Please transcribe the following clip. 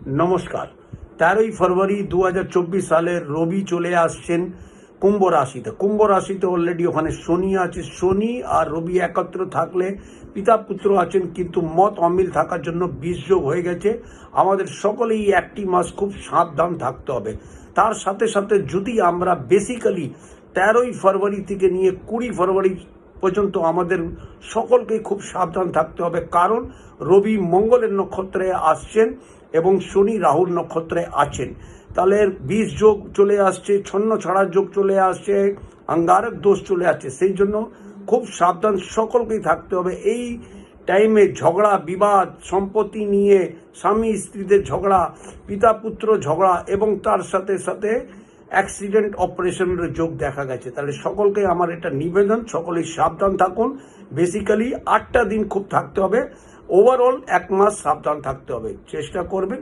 নমস্কার। 13ই ফেব্রুয়ারি 2024 সালের রবি চলে আসছেন কুম্ভ রাশিতে। কুম্ভ রাশিতে অলরেডি ওখানে শনি আছে। শনি আর রবি একত্র থাকলে পিতা পুত্র আছেন, কিন্তু মত অমিল থাকার জন্য বীজযোগ হয়ে গেছে। আমাদের সকলেই একটি মাস খুব সাবধান থাকতে হবে। তার সাথে সাথে যদি আমরা বেসিক্যালি 13ই ফেব্রুয়ারি থেকে নিয়ে 20 ফেব্রুয়ারি পর্যন্ত আমাদের সকলকে খুব সাবধান থাকতে হবে, কারণ রবি মঙ্গলের নক্ষত্রে আসছেন এবং শনি রাহুর নক্ষত্রে আছেন। তাহলে বিষ যোগ চলে আসছে, ছন্ন ছাড়ার যোগ চলে আসছে, অঙ্গারক দোষ চলে আসছে। সেই জন্য খুব সাবধান সকলকেই থাকতে হবে। এই টাইমে ঝগড়া বিবাদ, সম্পত্তি নিয়ে স্বামী স্ত্রীদের ঝগড়া, পিতা পুত্র ঝগড়া এবং তার সাথে সাথে অ্যাক্সিডেন্ট অপারেশনের যোগ দেখা গেছে। তাহলে সকলকে আমার এটা নিবেদন, সকলেই সাবধান থাকুন। বেসিক্যালি 8টা দিন খুব থাকতে হবে, ওভারঅল 1 মাস সাবধান থাকতে হবে, চেষ্টা করবেন।